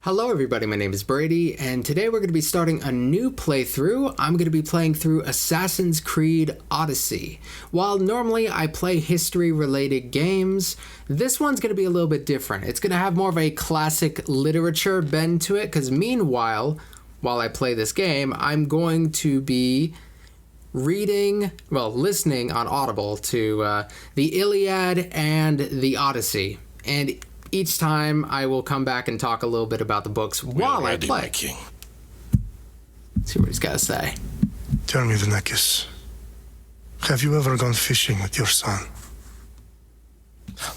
Hello everybody, my name is Brady, and today we're going to be starting a new playthrough. I'm going to be playing through Assassin's Creed Odyssey. While normally I play history-related games, this one's going to be a little bit different. It's going to have more of a classic literature bend to it, because meanwhile, while I play this game, I'm going to be listening on Audible to the Iliad and the Odyssey. And each time I will come back and talk a little bit about the books while I play. My king. Let's see what he's got to say. Tell me, Vinekis, have you ever gone fishing with your son?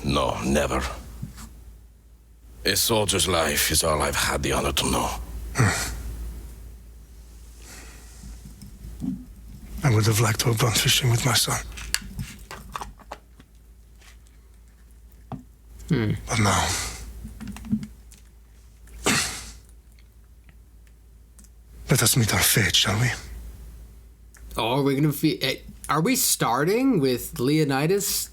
No, never. A soldier's life is all I've had the honor to know. I would have liked to have gone fishing with my son. But now, let us meet our fate, shall we? Oh, are we starting with Leonidas?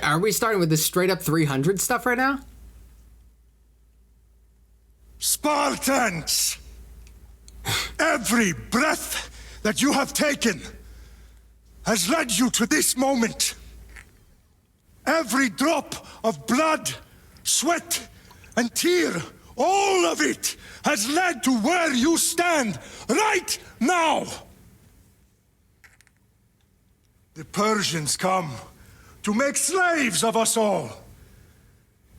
Are we starting with this straight up 300 stuff right now? Spartans! Every breath that you have taken has led you to this moment. Every drop of blood, sweat, and tear, all of it has led to where you stand right now. The Persians come to make slaves of us all.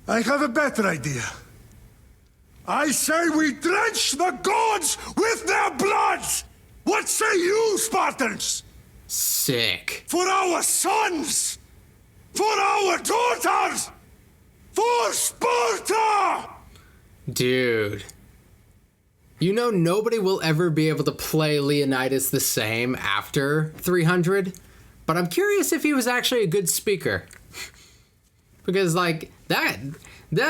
I have a better idea. I say we drench the gods with their blood! What say you, Spartans? Sick. For our sons! For our daughters! For Sparta! Dude. You know nobody will ever be able to play Leonidas the same after 300, but I'm curious if he was actually a good speaker. Because, like, that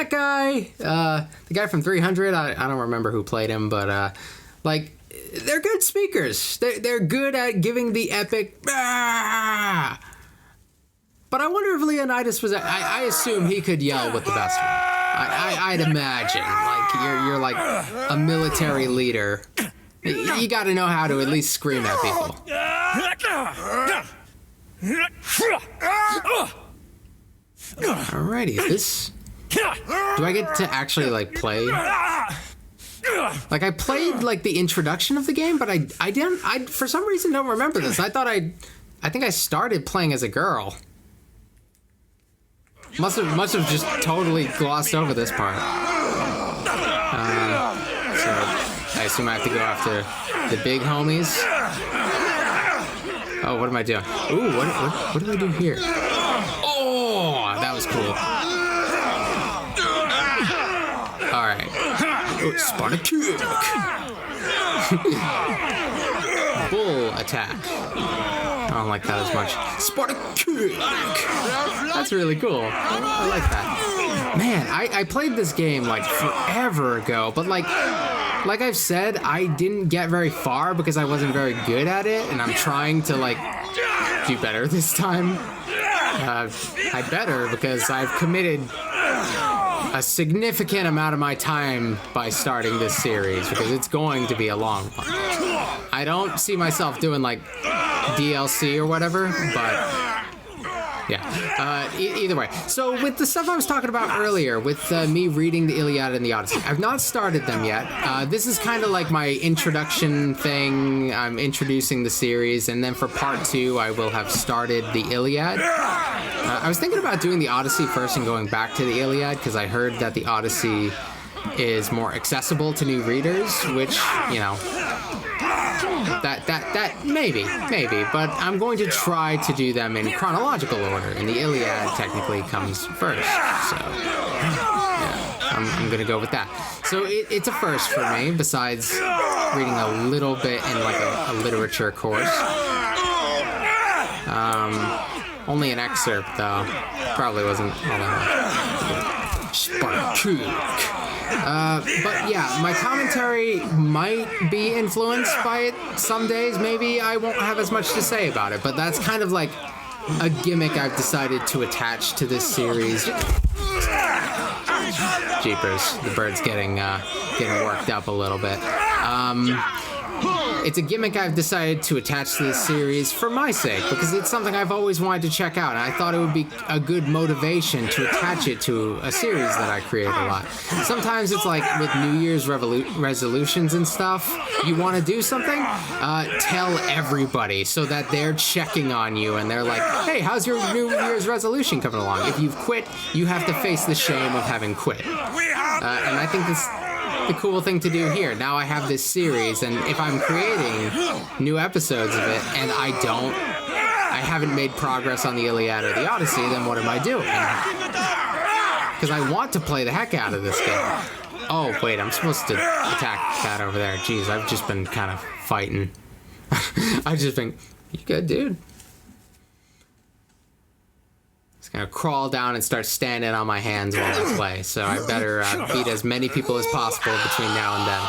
guy, the guy from 300, I don't remember who played him, but, like, they're good speakers. They're good at giving the epic, But I wonder if Leonidas was... I assume he could yell with the best one. I'd imagine. Like, you're like a military leader. You got to know how to at least scream at people. Alrighty, do I get to actually, like, play? Like, I played, like, the introduction of the game, but I for some reason don't remember this. I think I started playing as a girl. Must have just totally glossed over this part. So I assume I have to go after the big homies. Oh, what am I doing? Ooh, what do I do here? Oh, that was cool. All right. Oh, Spartan kick. Bull attack. I don't like that as much. Spartan kick. That's really cool. I like that. Man, I played this game like forever ago, but like I've said, I didn't get very far because I wasn't very good at it, and I'm trying to like do better this time. I better because I've committed a significant amount of my time by starting this series because it's going to be a long one. I don't see myself doing like DLC or whatever, but yeah, either way. So with the stuff I was talking about earlier, with me reading the Iliad and the Odyssey, I've not started them yet. This is kind of like my introduction thing. I'm introducing the series, and then for part 2, I will have started the Iliad. I was thinking about doing the Odyssey first and going back to the Iliad, because I heard that the Odyssey is more accessible to new readers, which, you know, that maybe, but I'm going to try to do them in chronological order, and the Iliad technically comes first, so yeah, I'm gonna go with that. So it's a first for me, besides reading a little bit in like a literature course. Only an excerpt though, probably wasn't all that much. Spartan. But yeah, my commentary might be influenced by it some days. Maybe I won't have as much to say about it, but that's kind of like a gimmick I've decided to attach to this series. Jeepers, the bird's getting worked up a little bit. It's a gimmick I've decided to attach to this series for my sake, because it's something I've always wanted to check out, and I thought it would be a good motivation to attach it to a series that I create a lot. Sometimes it's like with New Year's resolutions and stuff, you want to do something, tell everybody so that they're checking on you, and they're like, hey, how's your New Year's resolution coming along? If you've quit, you have to face the shame of having quit. And I think this... the cool thing to do here. Now I have this series, and if I'm creating new episodes of it and I haven't made progress on the Iliad or the Odyssey, then what am I doing? Because I want to play the heck out of this game. Oh, wait, I'm supposed to attack that over there. Jeez, I've just been kind of fighting. I've just been... You good, dude? Gonna crawl down and start standing on my hands while I play, so I better beat as many people as possible between now and then.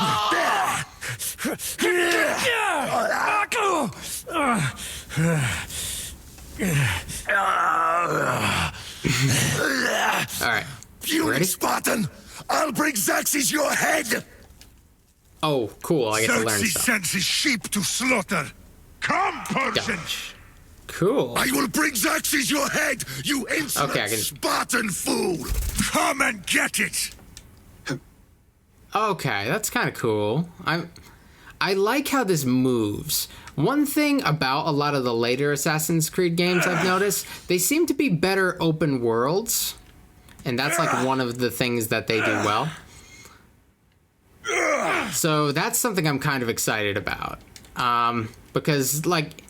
Alright. You ready? Spartan! I'll bring Xerxes your head! Oh, cool, I get to learn Xerxes stuff. sends his sheep to slaughter. Come, Persian! Cool. I will bring Xerxes your head, you insolent Spartan fool! Come and get it! Okay, that's kind of cool. I like how this moves. One thing about a lot of the later Assassin's Creed games I've noticed, they seem to be better open worlds. And that's like one of the things that they do well. So that's something I'm kind of excited about. Because, like...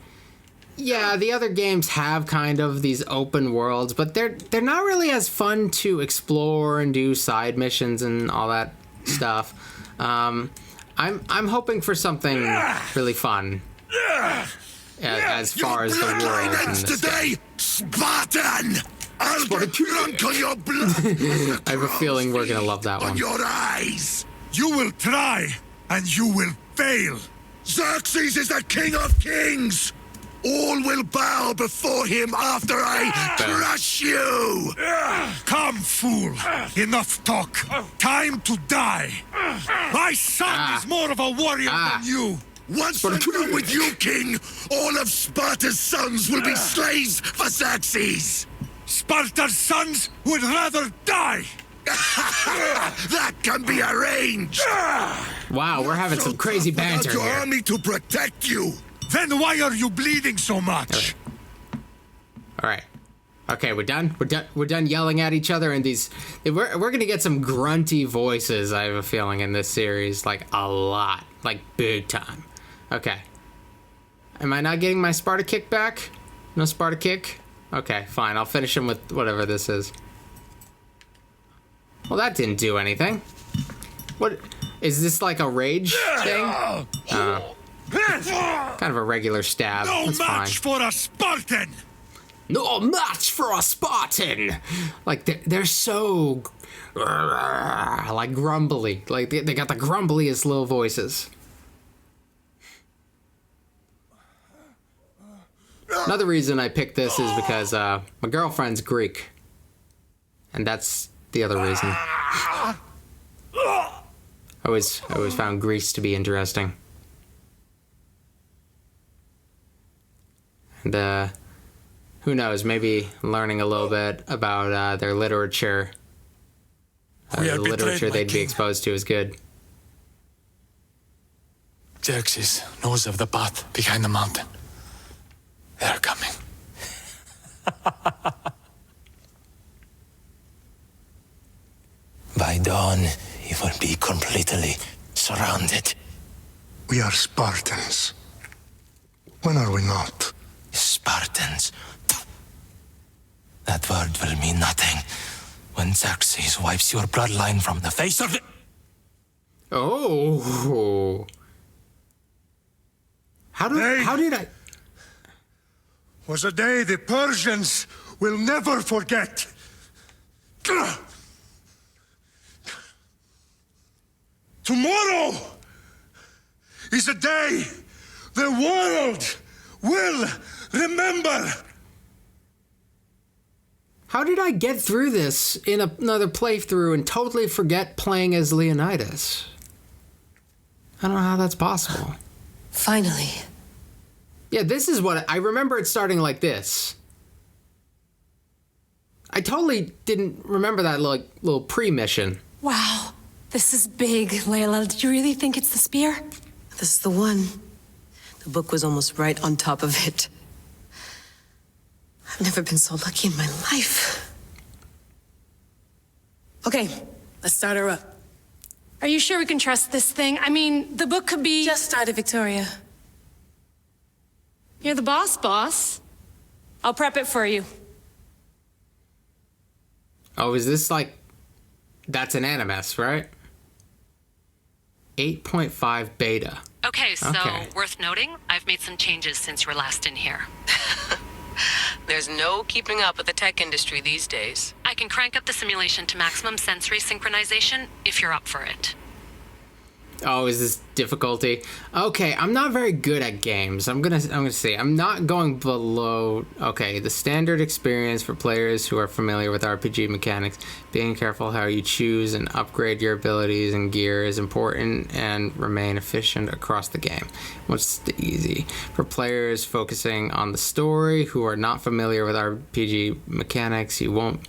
yeah, the other games have kind of these open worlds, but they're not really as fun to explore and do side missions and all that stuff. I'm hoping for something really fun as far as the world in this game. Spartan! I'll get drunk on your blood. I have a feeling we're gonna love that one. On your eyes. You will try, and you will fail. Xerxes is the king of kings. All will bow before him after I crush you! Come, fool! Enough talk. Time to die. My son is more of a warrior than you. Once I'm done with you, king, all of Sparta's sons will be slaves for Xerxes. Sparta's sons would rather die. That can be arranged. Wow, we're having some crazy banter your here. army to protect you. Then why are you bleeding so much? All right. Okay, we're done. We're done yelling at each other, and we're gonna get some grunty voices. I have a feeling in this series, like a lot, like big time. Okay. Am I not getting my Sparta kick back? No Sparta kick? Okay, fine. I'll finish him with whatever this is. Well, that didn't do anything. What is this, like a rage thing? Kind of a regular stab. No That's match fine. for a Spartan! No match for a Spartan! Like, they're so... like, grumbly. Like, they got the grumbliest little voices. Another reason I picked this is because my girlfriend's Greek. And that's the other reason. I always found Greece to be interesting. And who knows, maybe learning a little bit about their literature. The literature they'd be exposed to is good. Xerxes knows of the path behind the mountain. They're coming. By dawn, you will be completely surrounded. We are Spartans. When are we not? Spartans. That word will mean nothing when Xerxes wipes your bloodline from the face of the... Oh. How did I... Was a day the Persians will never forget. Tomorrow is a day the world will remember. How did I get through this in another playthrough and totally forget playing as Leonidas? I don't know how that's possible. Finally. Yeah, this is what... I remember it starting like this. I totally didn't remember that little pre-mission. Wow. This is big, Layla. Did you really think it's the spear? This is the one. The book was almost right on top of it. I've never been so lucky in my life. Okay, let's start her up. Are you sure we can trust this thing? I mean, the book could be... Just started, Victoria. You're the boss. I'll prep it for you. Oh, is this like... That's an animus, right? 8.5 beta. Okay, so worth noting, I've made some changes since you were last in here. There's no keeping up with the tech industry these days. I can crank up the simulation to maximum sensory synchronization if you're up for it. Oh, is this difficulty? Okay, I'm not very good at games. I'm gonna see. I'm not going below... Okay, the standard experience for players who are familiar with RPG mechanics. Being careful how you choose and upgrade your abilities and gear is important and remain efficient across the game. What's the easy? For players focusing on the story who are not familiar with RPG mechanics, you won't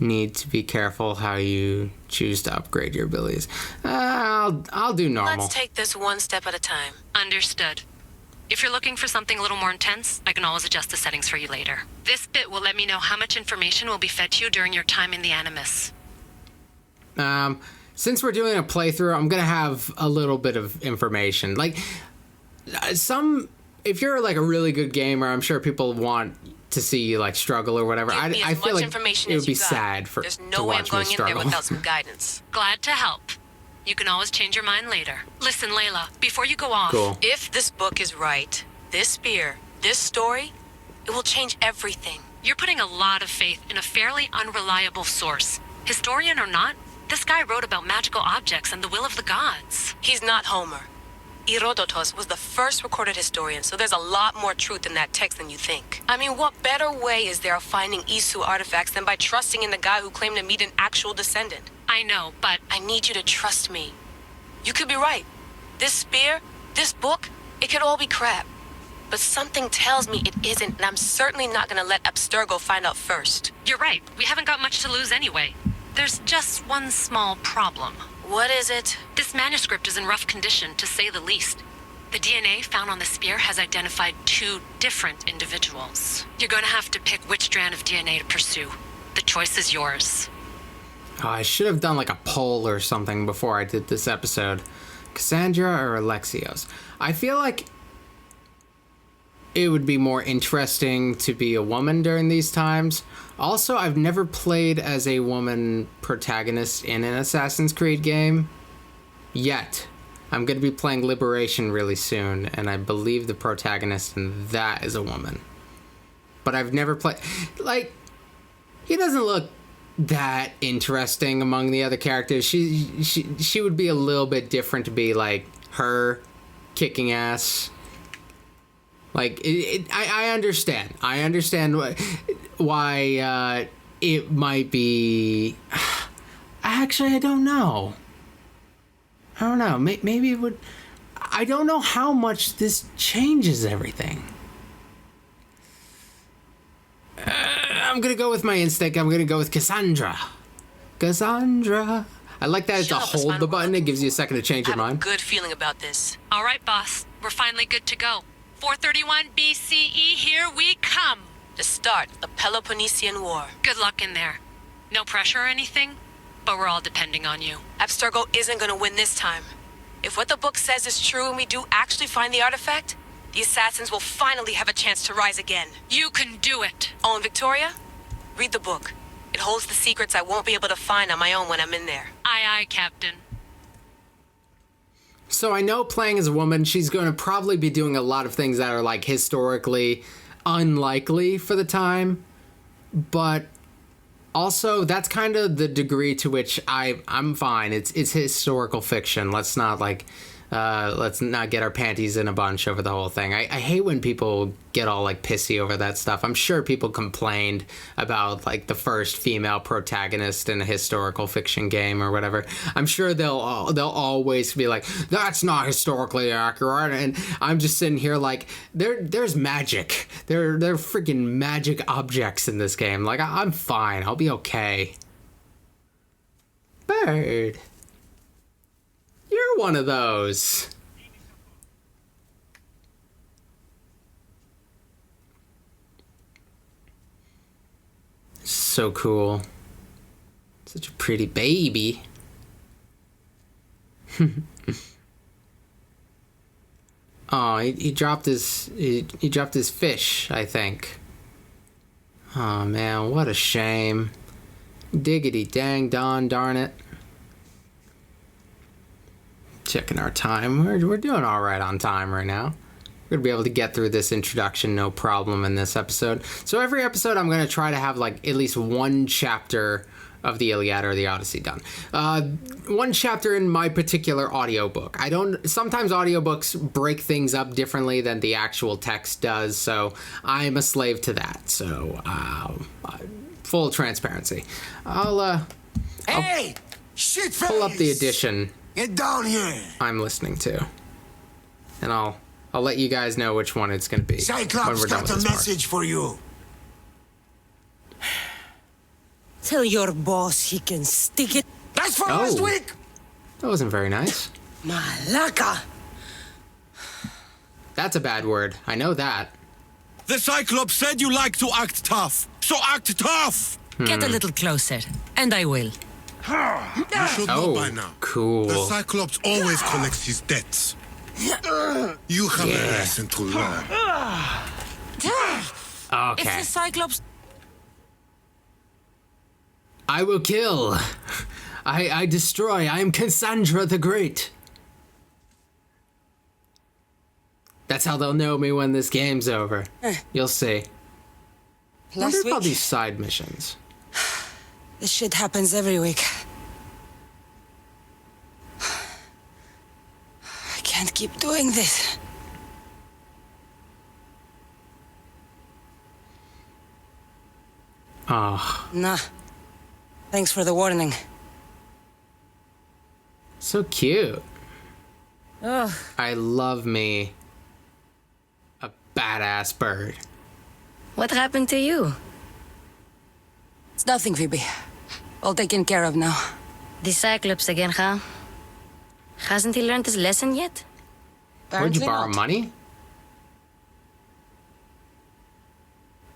need to be careful how you choose to upgrade your abilities. I'll do normal. Let's take this one step at a time. Understood. If you're looking for something a little more intense, I can always adjust the settings for you later. This bit will let me know how much information will be fed to you during your time in the Animus. Since we're doing a playthrough, I'm gonna have a little bit of information. Like, if you're like a really good gamer, I'm sure people want to see you like struggle or whatever. I feel like it would be sad to watch me struggle. There's no way I'm going in there without some guidance. Glad to help. You can always change your mind later. Listen, Layla, before you go off... Cool. If this book is right, this spear, this story, it will change everything. You're putting a lot of faith in a fairly unreliable source. Historian or not, this guy wrote about magical objects and the will of the gods. He's not Homer. Herodotus was the first recorded historian, so there's a lot more truth in that text than you think. I mean, what better way is there of finding Isu artifacts than by trusting in the guy who claimed to meet an actual descendant? I know, but... I need you to trust me. You could be right. This spear, this book, it could all be crap. But something tells me it isn't, and I'm certainly not gonna let Abstergo find out first. You're right. We haven't got much to lose anyway. There's just one small problem. What is it? This manuscript is in rough condition, to say the least. The DNA found on the spear has identified 2 different individuals. You're going to have to pick which strand of DNA to pursue. The choice is yours. Oh, I should have done like a poll or something before I did this episode. Cassandra or Alexios? I feel like it would be more interesting to be a woman during these times. Also, I've never played as a woman protagonist in an Assassin's Creed game. Yet. I'm going to be playing Liberation really soon, and I believe the protagonist in that is a woman. But I've never played... Like, he doesn't look that interesting among the other characters. She would be a little bit different to be, like, her kicking ass. Like, I understand. I understand why it might be... Actually, I don't know. Maybe it would... I don't know how much this changes everything. I'm going to go with my instinct. I'm going to go with Cassandra. Cassandra. I like that it's a hold the button. It gives you a second to change your mind. I have a good feeling about this. All right, boss. We're finally good to go. 431 BCE, here we come. To start the Peloponnesian War. Good luck in there. No pressure or anything, but we're all depending on you. Abstergo isn't going to win this time. If what the book says is true and we do actually find the artifact, the assassins will finally have a chance to rise again. You can do it. Oh, and Victoria, read the book. It holds the secrets I won't be able to find on my own when I'm in there. Aye, aye, Captain. So I know playing as a woman, she's going to probably be doing a lot of things that are like historically unlikely for the time. But also, that's kind of the degree to which I'm fine. It's historical fiction. Let's not like Let's not get our panties in a bunch over the whole thing. I hate when people get all like pissy over that stuff. I'm sure people complained about like the first female protagonist in a historical fiction game or whatever. I'm sure they'll always be like, that's not historically accurate. And I'm just sitting here like, there's magic. There are freaking magic objects in this game. Like I'm fine. I'll be okay. Bird. You're one of those. So cool. Such a pretty baby. Oh, he dropped his he dropped his fish, I think. Oh man, what a shame. Diggity dang darn it. Checking our time. We're doing all right on time right now. We're gonna be able to get through this introduction no problem in this episode. So every episode I'm gonna try to have like at least one chapter of the Iliad or the Odyssey done. One chapter in my particular audiobook. Sometimes audiobooks break things up differently than the actual text does, so I'm a slave to that. So full transparency. I'll pull up the edition. Get down here! I'm listening to. And I'll let you guys know which one it's gonna be. Cyclops when we're done got with a this message for you. Tell your boss he can stick it. That's for last week! That wasn't very nice. Malaka! That's a bad word. I know that. The Cyclops said you like to act tough, so act tough! Get a little closer, and I will. You should know by now. Cool. The Cyclops always collects his debts. You have a lesson to learn. If Okay. the Cyclops... I will kill. I destroy. I am Cassandra the Great. That's how they'll know me when this game's over. You'll see. Last Wonder about week, these side missions. this shit happens every week. I can't keep doing this. Oh, Nah. Thanks for the warning. so cute. Ugh. I love me a badass bird. What happened to you? It's nothing, Phoebe. All taken care of now. The Cyclops again, huh? Hasn't he learned his lesson yet? Would you Apparently borrow not. money?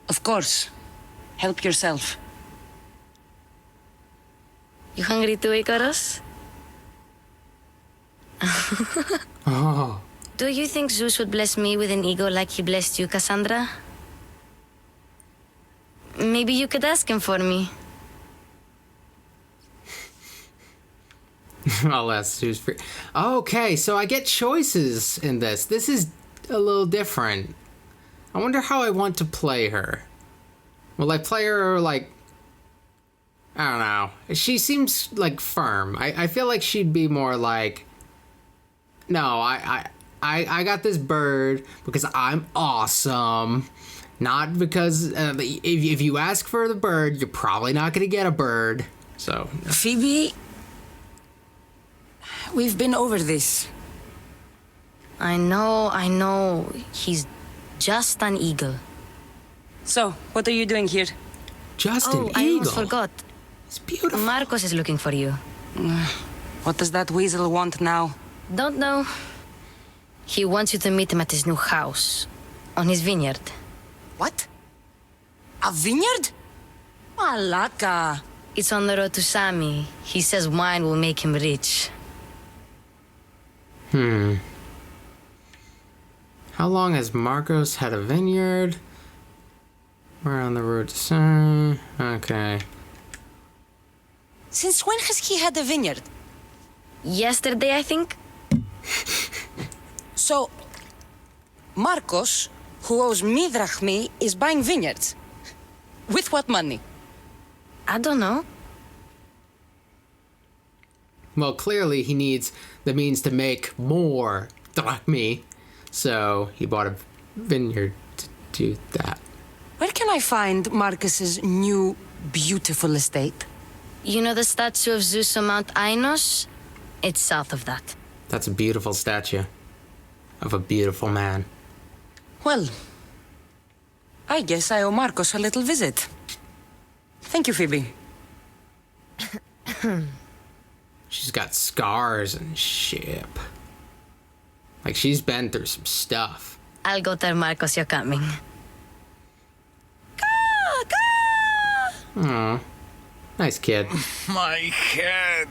Of course. Help yourself. You hungry too, Icarus? Oh, Do you think Zeus would bless me with an ego like he blessed you, Cassandra? Maybe you could ask him for me. I'll ask who's free. Okay, so I get choices in this. This is a little different. I wonder how I want to play her. Will I play her like... I don't know. She seems like firm. I feel like she'd be more like... No, I got this bird because I'm awesome. Not because if you ask for the bird, you're probably not going to get a bird. So... Phoebe... We've been over this. I know. He's just an eagle. So, what are you doing here? Just an I eagle. almost forgot. It's beautiful. Marcos is looking for you. What does that weasel want now? Don't know. He wants you to meet him at his new house. On his vineyard. What? A vineyard? Malaka. It's on the road to Sami. He says wine will make him rich. How long has Marcos had a vineyard? We're on the road to Sami. Okay. Since when has he had a vineyard? Yesterday, I think? So, Marcos, who owes me drachmi, is buying vineyards. With what money? I don't know. Well, clearly he needs the means to make more drachmi. So he bought a vineyard to do that. Where can I find Marcus's new, beautiful estate? You know the statue of Zeus on Mount Ainos? It's south of that. That's a beautiful statue of a beautiful man. Well, I guess I owe Marcus a little visit. Thank you, Phoebe. She's got scars and shit. Like, she's been through some stuff. I'll go tell Marcos you're coming. Aw. Nice kid. My head.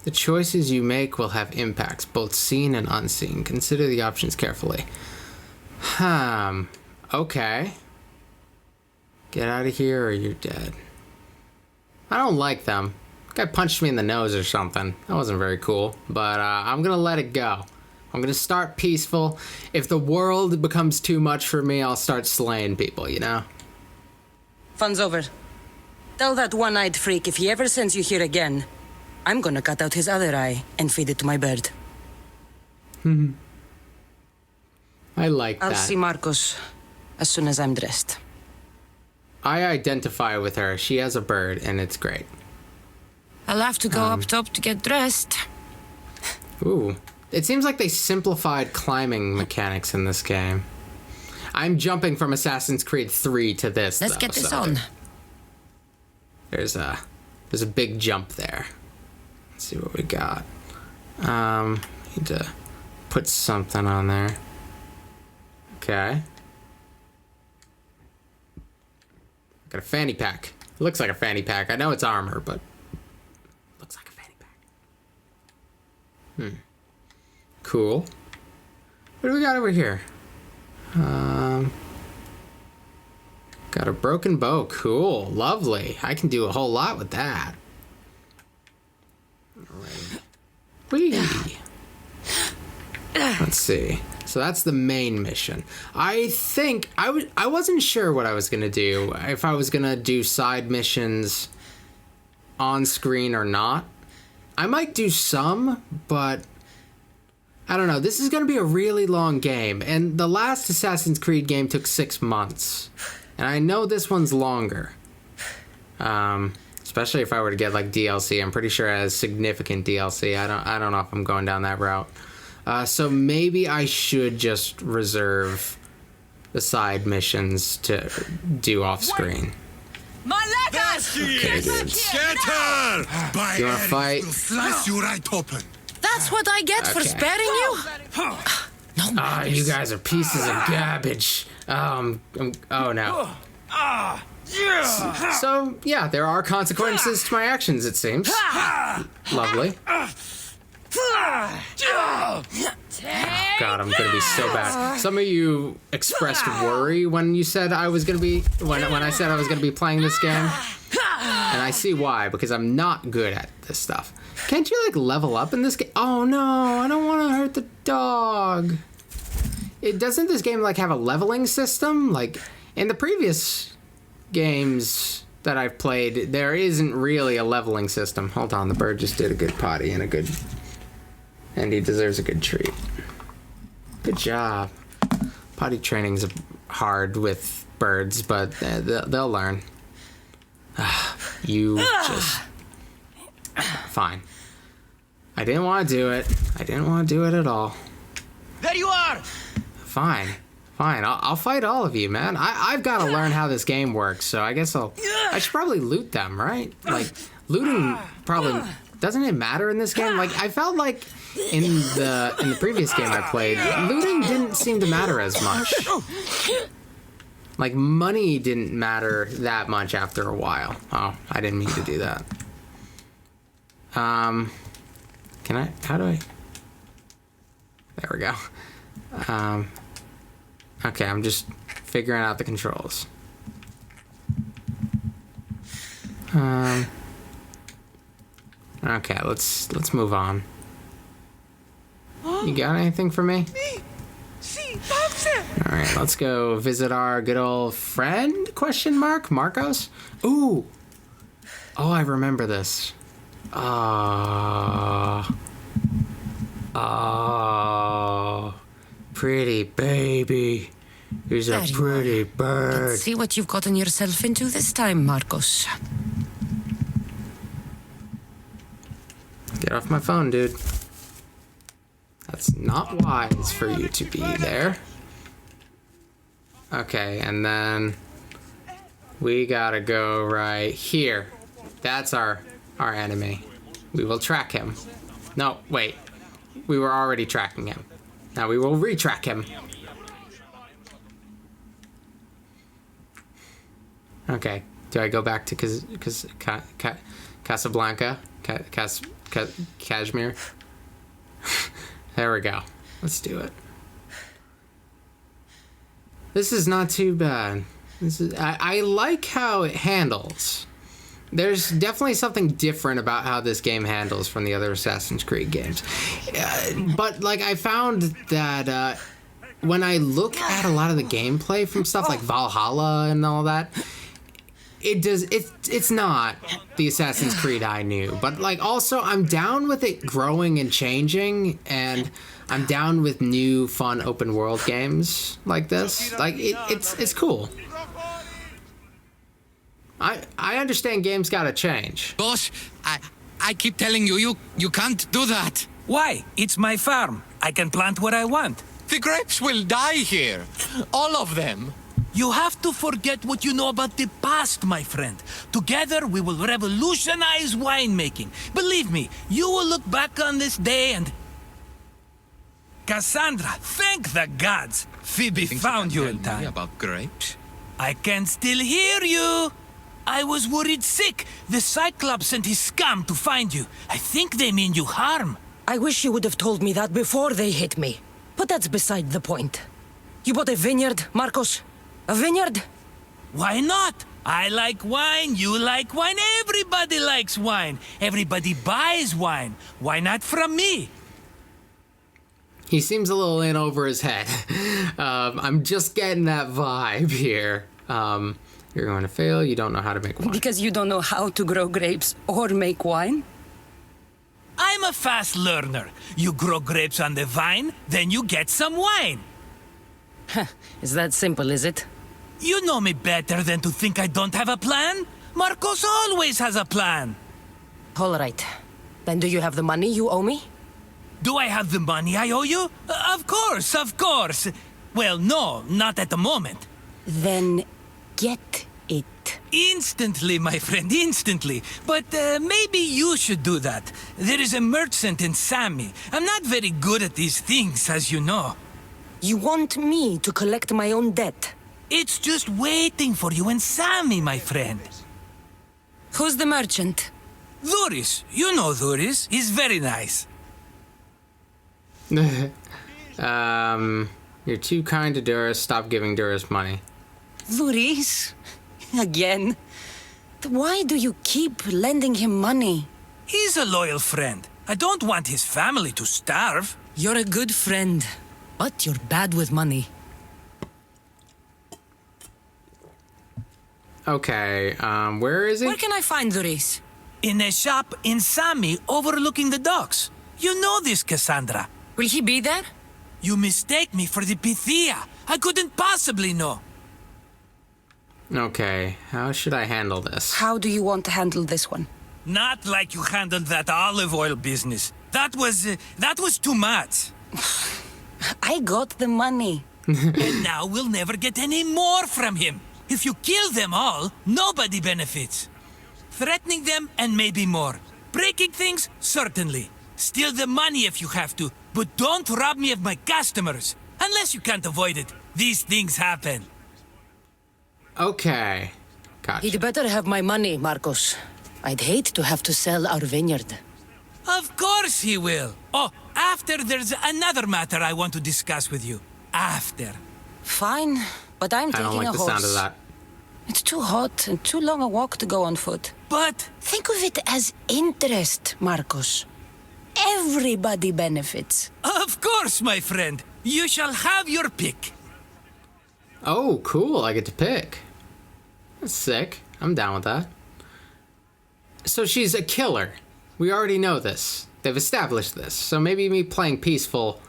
The choices you make will have impacts, both seen and unseen. Consider the options carefully. Okay. Get out of here or you're dead. I don't like them. Guy punched me in the nose or something. That wasn't very cool. But I'm gonna let it go. I'm gonna start peaceful. If the world becomes too much for me, I'll start slaying people, you know? Fun's over. Tell that one-eyed freak if he ever sends you here again, I'm gonna cut out his other eye and feed it to my bird. I like that. I'll see Marcos as soon as I'm dressed. I identify with her. She has a bird, and it's great. I'll have to go up top to get dressed. Ooh. It seems like they simplified climbing mechanics in this game. I'm jumping from Assassin's Creed 3 to this, Let's though, get this so on. There's a big jump there. Let's see what we got. Need to put something on there. Okay. Got a fanny pack. It looks like a fanny pack. I know it's armor, but looks like a fanny pack. Cool. What do we got over here? Got a broken bow. Cool. Lovely. I can do a whole lot with that. Alright. Whee! Let's see. So that's the main mission. I think I wasn't sure what I was gonna do. If I was gonna do side missions on screen or not. I might do some, but I don't know. This is gonna be a really long game, and the last Assassin's Creed game took 6 months, and I know this one's longer. Especially if I were to get like DLC. I'm pretty sure it has significant DLC. I don't know if I'm going down that route. So maybe I should just reserve the side missions to do off screen. My letters! Okay, dudes. Get her! By You wanna Ares fight? will slice you right open. That's what I get for Okay. sparing you? No Ah, you guys are pieces of garbage. Oh no. So, yeah, there are consequences to my actions, it seems. Lovely. God, I'm gonna be so bad. Some of you expressed worry when you said I was gonna be when I said I was gonna be playing this game, and I see why, because I'm not good at this stuff. Can't you like level up in this game? Oh no, I don't want to hurt the dog. Doesn't this game like have a leveling system? Like in the previous games that I've played, there isn't really a leveling system. Hold on, the bird just did a good potty and he deserves a good treat. Good job. Potty training's hard with birds, but they'll learn. You just... Fine. I didn't want to do it. I didn't want to do it at all. There you are! Fine. Fine. I'll fight all of you, man. I've got to learn how this game works, so I guess I should probably loot them, right? Like, looting probably... Doesn't it matter in this game? Like, I felt like in the previous game I played, looting didn't seem to matter as much. Like, money didn't matter that much after a while. Oh, I didn't mean to do that. Can I... How do I... There we go. Okay, I'm just figuring out the controls. Okay, let's move on. You got anything for me? All right, let's go visit our good old friend, question mark, Marcos? Ooh. Oh, I remember this. Oh, pretty baby. He's a pretty bird. Let's see what you've gotten yourself into this time, Marcos. Get off my phone, dude. That's not wise for you to be there. Okay, and then we gotta go right here. That's our enemy. We will track him. No, wait. We were already tracking him. Now we will retrack him. Okay. Do I go back to Casablanca? Kashmir? There we go. Let's do it. This is not too bad. I like how it handles. There's definitely something different about how this game handles from the other Assassin's Creed games. But like I found that when I look at a lot of the gameplay from stuff like Valhalla and all that, it's not the Assassin's Creed I knew. But like also I'm down with it growing and changing, and I'm down with new fun open world games like this. Like it's cool. I understand games gotta change. Boss, I keep telling you can't do that. Why? It's my farm. I can plant what I want. The grapes will die here. All of them. You have to forget what you know about the past, my friend. Together, we will revolutionize winemaking. Believe me, you will look back on this day and... Cassandra, thank the gods! Phoebe found you in time. About grapes? I can still hear you! I was worried sick. The Cyclops sent his scum to find you. I think they mean you harm. I wish you would have told me that before they hit me. But that's beside the point. You bought a vineyard, Marcos? A vineyard? Why not? I like wine, you like wine, everybody likes wine. Everybody buys wine. Why not from me? He seems a little in over his head. I'm just getting that vibe here. You're going to fail, you don't know how to make wine. Because you don't know how to grow grapes or make wine? I'm a fast learner. You grow grapes on the vine, then you get some wine. Is that simple, is it? You know me better than to think I don't have a plan. Marcos always has a plan. All right. Then do you have the money you owe me? Do I have the money I owe you? Of course, of course. Well, no, not at the moment. Then get it. Instantly, my friend, instantly. But maybe you should do that. There is a merchant in Sami. I'm not very good at these things, as you know. You want me to collect my own debt? It's just waiting for you in Sami, my friend. Who's the merchant? Duris. You know Duris. He's very nice. You're too kind to Duris. Stop giving Duris money. Duris? Again? Why do you keep lending him money? He's a loyal friend. I don't want his family to starve. You're a good friend, but you're bad with money. Okay, where is he? Where can I find Duris? In a shop in Sami overlooking the docks. You know this, Cassandra. Will he be there? You mistake me for the Pythia. I couldn't possibly know. Okay, how should I handle this? How do you want to handle this one? Not like you handled that olive oil business. That was too much. I got the money. And now we'll never get any more from him. If you kill them all, nobody benefits. Threatening them and maybe more. Breaking things, certainly. Steal the money if you have to, but don't rob me of my customers. Unless you can't avoid it. These things happen. Okay. Gotcha. He'd better have my money, Marcos. I'd hate to have to sell our vineyard. Of course he will. Oh, after there's another matter I want to discuss with you. After. Fine, but I'm taking a horse. I don't like the sound of that. It's too hot and too long a walk to go on foot. But... think of it as interest, Marcos. Everybody benefits. Of course, my friend. You shall have your pick. Oh, cool. I get to pick. That's sick. I'm down with that. So she's a killer. We already know this. They've established this. So maybe me playing peaceful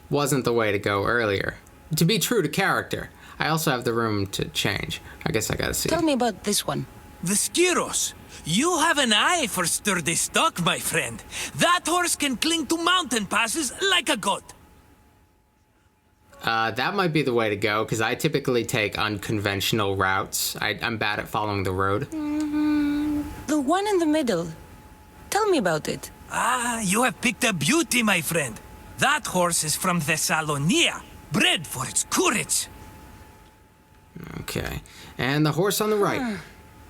wasn't the way to go earlier. To be true to character, I also have the room to change. I guess I gotta see. Tell me about this one. The Skiros. You have an eye for sturdy stock, my friend. That horse can cling to mountain passes like a goat. That might be the way to go, because I typically take unconventional routes. I'm bad at following the road. The one in the middle. Tell me about it. Ah, you have picked a beauty, my friend. That horse is from Thessalonia, bred for its courage. Okay. And the horse on the right.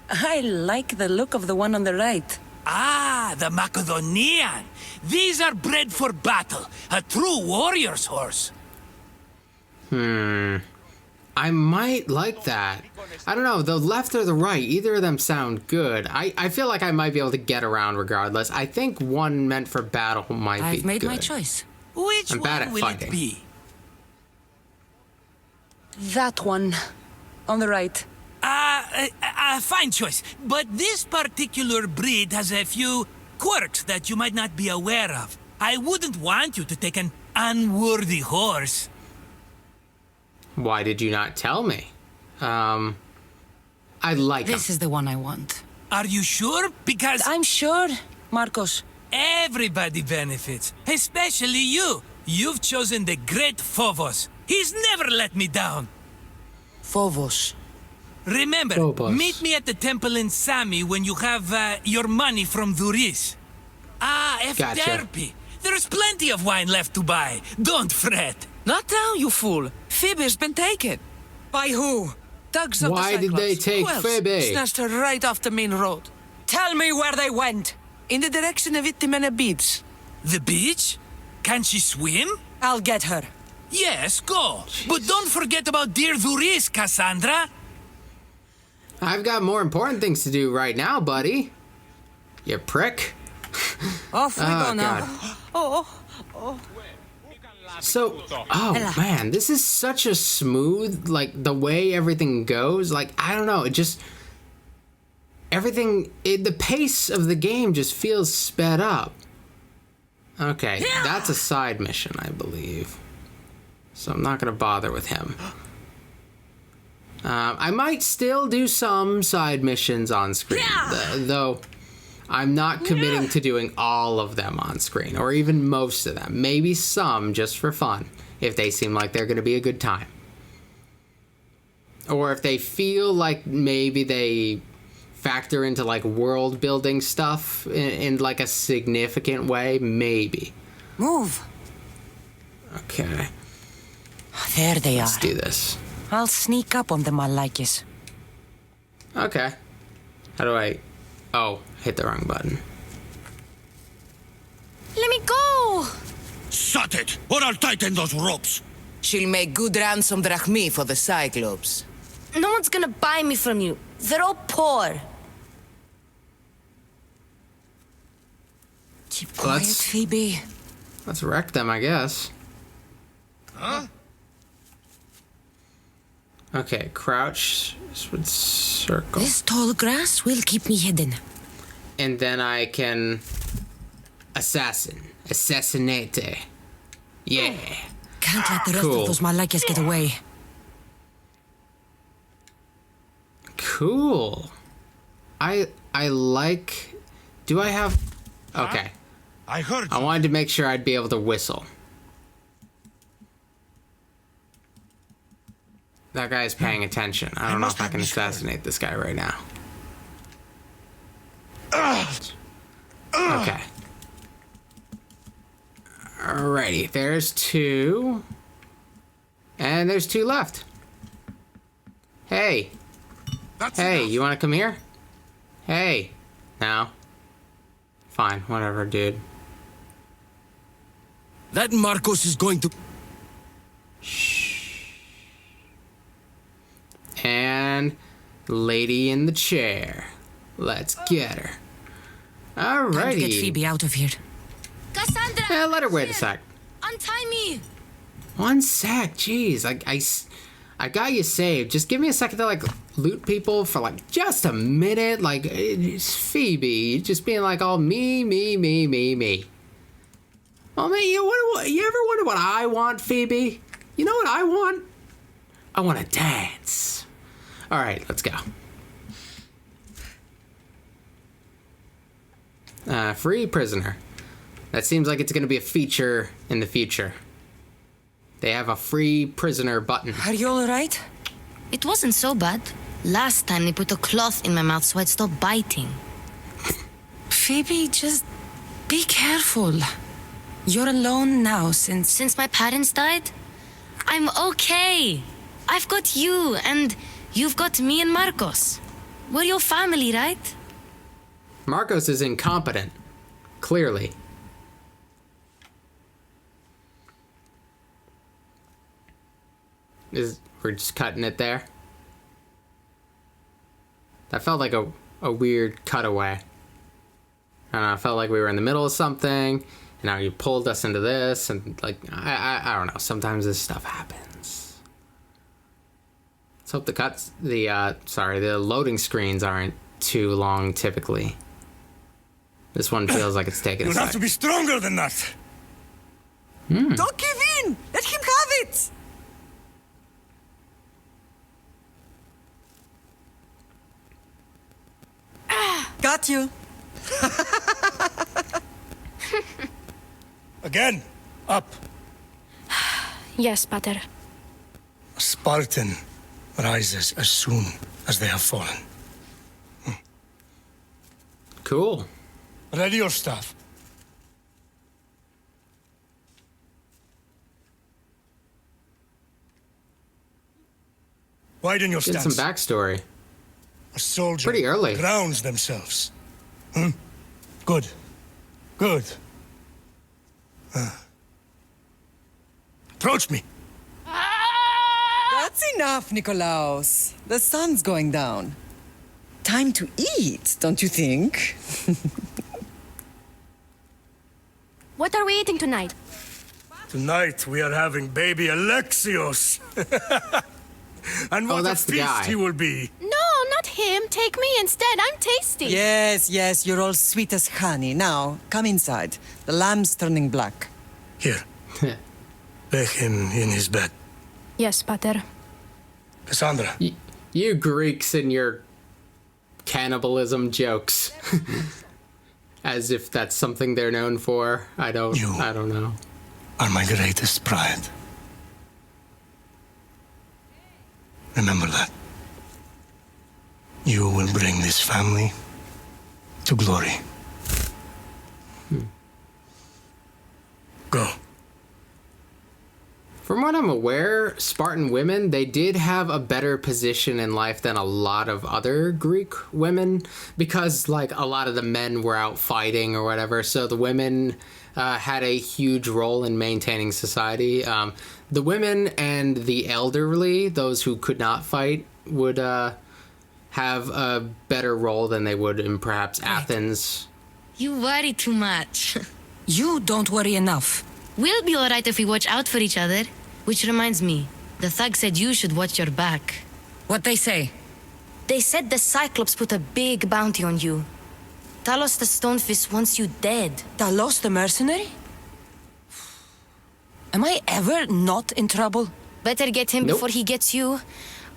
I like the look of the one on the right. Ah, the Macedonian. These are bred for battle, a true warrior's horse. I might like that. I don't know, the left or the right, either of them sound good. I feel like I might be able to get around regardless. I think one meant for battle might be good. I've made my choice. Which I'm bad one at will fighting. it be? That one. On the right. Fine choice. But this particular breed has a few quirks that you might not be aware of. I wouldn't want you to take an unworthy horse. Why did you not tell me? I like This him. is the one I want. Are you sure? Because I'm sure, Marcos. everybody benefits, especially you. You've chosen the great Phobos. He's never let me down. Phobos. Remember, Phobos. meet me at the temple in Sami when you have your money from Duris. Ah, Gotcha. Efterpi. There's plenty of wine left to buy. Don't fret. Not now, you fool. Phoebe's been taken. By who? Thugs of the Why did they Cyclops. take Who else? Phoebe? Snatched her right off the main road. Tell me where they went. In the direction of Itimena Beach. The beach? Can she swim? I'll get her. Yes, go. But don't forget about dear Duris, Cassandra. I've got more important things to do right now, buddy. You prick. Off we go now. Oh. So, oh man, this is such a smooth, like, the way everything goes. Like, I don't know, it just, everything, the pace of the game just feels sped up. Okay, that's a side mission, I believe. So I'm not going to bother with him. I might still do some side missions on screen, though I'm not committing to doing all of them on screen, or even most of them. Maybe some just for fun, if they seem like they're going to be a good time. Or if they feel like maybe they factor into like world building stuff in like a significant way, maybe. Move. Okay. There they Let's are. do this. I'll sneak up on them, I like it. Okay. How do I... Oh, hit the wrong button. Let me go! Shut it, or I'll tighten those ropes. She'll make good ransom drachmi for the Cyclops. No one's gonna buy me from you. They're all poor. Keep quiet, Phoebe. Let's wreck them, I guess. Huh? Okay, crouch with circle. This tall grass will keep me hidden. And then I can... Assassinate. Yeah. Can't let the rest Cool. of those Malakias get away. Cool. I like... Do I have... Okay. I heard I wanted to make sure I'd be able to whistle. That guy's paying attention. I don't know if I can assassinate this guy right now. Okay. Alrighty, there's two. And there's two left. Hey. Hey, you want to come here? Hey. No. Fine, whatever, dude. That Marcos is going to... And lady in the chair. Let's get her. Time to get Alrighty. Phoebe out of here. Cassandra! Yeah, let her wait a sec. Untie me! 1 sec, jeez. I got you saved. Just give me a second to, like, loot people for, like, just a minute. Like, it's Phoebe, just being like, all me. Oh, man, you ever wonder what I want, Phoebe? You know what I want? I want to dance. All right, let's go. Free prisoner. That seems like it's going to be a feature in the future. They have a free prisoner button. Are you all right? It wasn't so bad. Last time they put a cloth in my mouth so I'd stop biting. Phoebe, just be careful. You're alone now Since my parents died? I'm okay. I've got you, and you've got me and Marcos. We're your family, right? Marcos is incompetent. Clearly. We're just cutting it there? That felt like a weird cutaway. I don't know, I felt like we were in the middle of something, and now you pulled us into this, and like, I don't know, sometimes this stuff happens. Let's hope the loading screens aren't too long typically. This one feels like it's taking a You'll sec. have to be stronger than that. Don't give in! Let him have it! Got you. Again, up. Yes, Pater. A Spartan rises as soon as they have fallen. Cool. Ready your staff. Widen your Get stance. some backstory. A soldier Pretty early. grounds themselves. Good. Good. Approach me. That's enough, Nikolaos. The sun's going down. Time to eat, don't you think? What are we eating tonight? Tonight we are having baby Alexios. And what a that's the feast guy. he will be. No, not him. Take me instead. I'm tasty. Yes, you're all sweet as honey. Now, come inside. The lamb's turning black. Here. Lay him in his bed. Yes, Pater. Cassandra. You Greeks and your cannibalism jokes. As if that's something they're known for. I don't know. Are my greatest pride. Remember that. You will bring this family to glory. Go. From what I'm aware, Spartan women, they did have a better position in life than a lot of other Greek women because, like, a lot of the men were out fighting or whatever, so the women had a huge role in maintaining society. The women and the elderly, those who could not fight, would have a better role than they would in perhaps Athens. You worry too much. You don't worry enough. We'll be alright if we watch out for each other. Which reminds me, the thug said you should watch your back. What they say? They said the Cyclops put a big bounty on you. Talos the Stonefist wants you dead. Talos the mercenary? Am I ever not in trouble? Better get him before he gets you.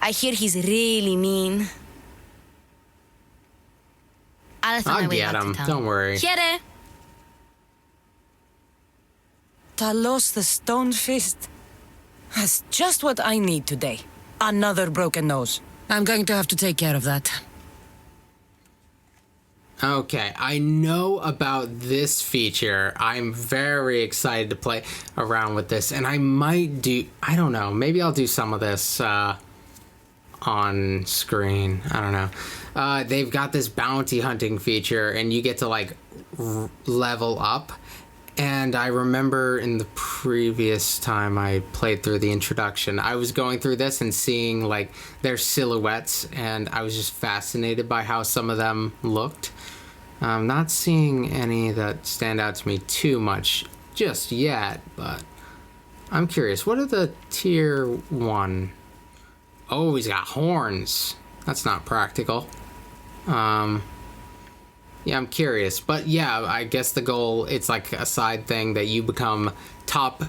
I hear he's really mean. I'll find my way get back to him. town. Don't worry. Here. Talos the Stone Fist. That's just what I need today. Another broken nose. I'm going to have to take care of that. Okay, I know about this feature. I'm very excited to play around with this, and I might do, I don't know, maybe I'll do some of this on screen. I don't know. They've got this bounty hunting feature, and you get to, like, level up. And I remember in the previous time I played through the introduction, I was going through this and seeing, like, their silhouettes, and I was just fascinated by how some of them looked. I'm not seeing any that stand out to me too much just yet, but I'm curious. What are the tier 1 Oh, he's got horns. That's not practical. Yeah, I'm curious. But yeah, I guess the goal, it's like a side thing that you become top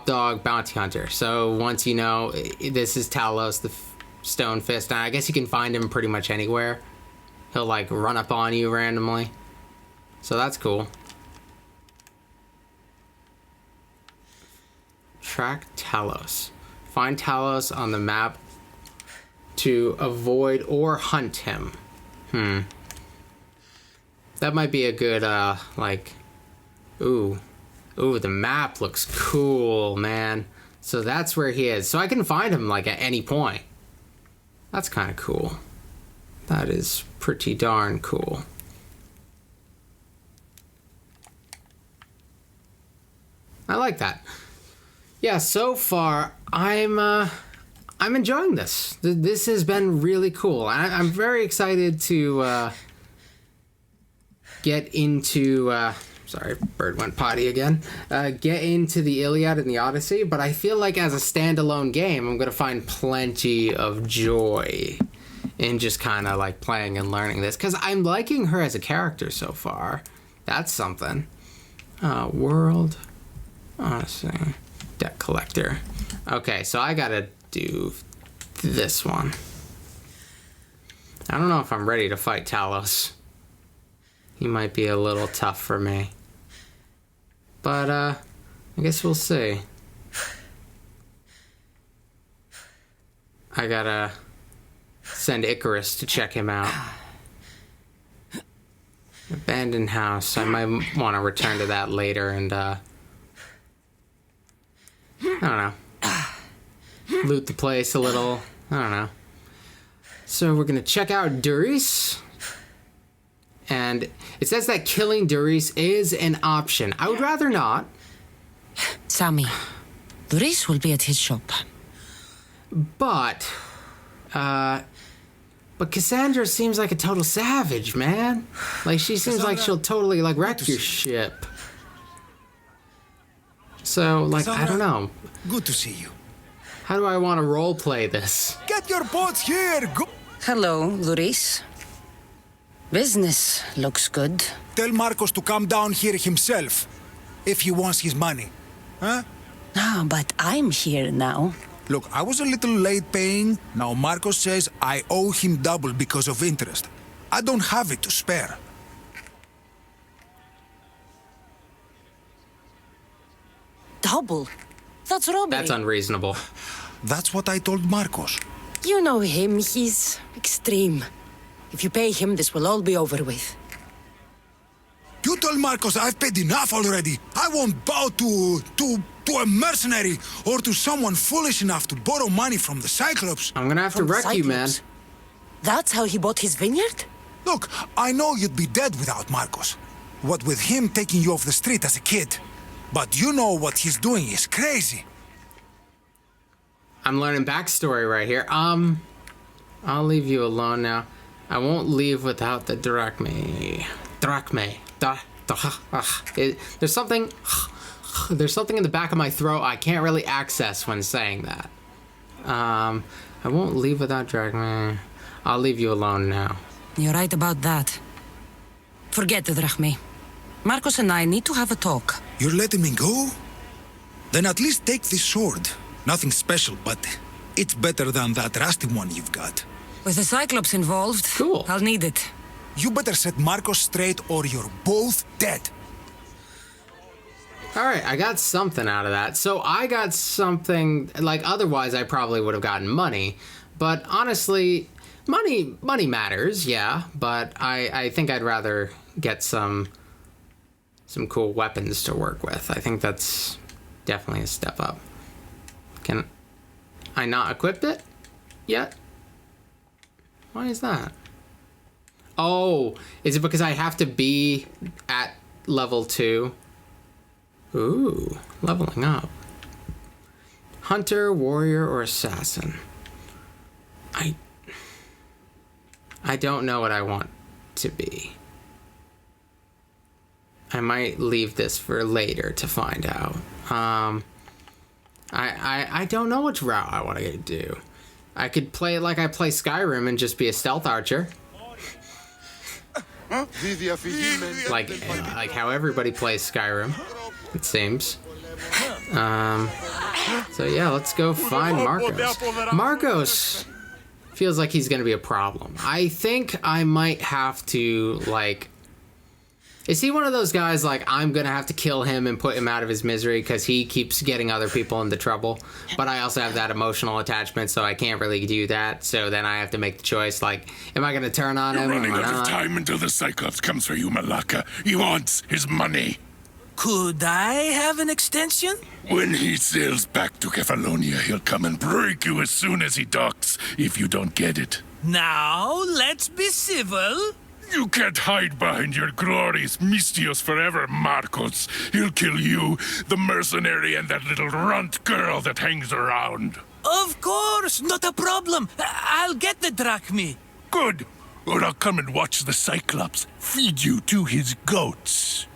dog bounty hunter. So once you know, this is Talos, the Stone Fist, and I guess you can find him pretty much anywhere. He'll like run up on you randomly. So that's cool. Track Talos. Find Talos on the map to avoid or hunt him. That might be a good, like... Ooh, the map looks cool, man. So that's where he is. So I can find him, like, at any point. That's kind of cool. That is pretty darn cool. I like that. Yeah, so far, I'm enjoying this. This has been really cool. I'm very excited to get into... sorry, bird went potty again. Get into the Iliad and the Odyssey, but I feel like as a standalone game, I'm going to find plenty of joy in just kind of like playing and learning this, because I'm liking her as a character so far. That's something. World Odyssey debt collector. Okay, so I gotta do this one. I don't know if I'm ready to fight Talos. He might be a little tough for me. But, I guess we'll see. I gotta send Icarus to check him out. Abandoned house. I might want to return to that later and, I don't know. Loot the place a little. I don't know. So we're gonna check out Duris. And it says that killing Duris is an option. I would rather not. Sammy, Duris will be at his shop. But Cassandra seems like a total savage, man. Like, she seems like she'll totally, like, wreck your ship. So, like, I don't know. Good to see you. How do I want to roleplay this? Get your boats here. Go. Hello, Duris. Business looks good. Tell Marcos to come down here himself, if he wants his money. Huh? No, but I'm here now. Look, I was a little late paying. Now Marcos says I owe him double because of interest. I don't have it to spare. Double? That's robbery. That's unreasonable. That's what I told Marcos. You know him, he's extreme. If you pay him, this will all be over with. You tell Marcos I've paid enough already. I won't bow to a mercenary or to someone foolish enough to borrow money from the Cyclops. I'm gonna have to wreck you, man. That's how he bought his vineyard? Look, I know you'd be dead without Marcos. What with him taking you off the street as a kid. But you know what he's doing is crazy. I'm learning backstory right here. I'll leave you alone now. I won't leave without the drachme. There's something in the back of my throat I can't really access when saying that. I won't leave without drachme. I'll leave you alone now. You're right about that. Forget the drachme. Marcos and I need to have a talk. You're letting me go? Then at least take this sword. Nothing special, but it's better than that rusty one you've got. With the Cyclops involved, cool. I'll need it. You better set Marcos straight or you're both dead. Alright, I got something out of that. So I got something, like, otherwise I probably would have gotten money. But honestly, money matters, yeah. But I think I'd rather get some cool weapons to work with. I think that's definitely a step up. Can I not equip it yet? Why is that? Oh, is it because I have to be at level 2? Ooh, leveling up. Hunter, warrior, or assassin? I don't know what I want to be. I might leave this for later to find out. I don't know which route I want to do. I could play it like I play Skyrim and just be a stealth archer. Like how everybody plays Skyrim, it seems. So yeah, let's go find Marcos. Marcos feels like he's gonna be a problem. I think I might have to, like... Is he one of those guys, like, I'm gonna have to kill him and put him out of his misery because he keeps getting other people into trouble? But I also have that emotional attachment, so I can't really do that. So then I have to make the choice, like, am I gonna turn on him? You're running out of time until the Cyclops comes for you, Malaka. He wants his money. Could I have an extension? When he sails back to Kefalonia, he'll come and break you as soon as he docks, if you don't get it. Now, let's be civil. You can't hide behind your glorious Mistios forever, Marcos. He'll kill you, the mercenary, and that little runt girl that hangs around. Of course, not a problem. I'll get the drachmi. Good. Or I'll come and watch the Cyclops feed you to his goats.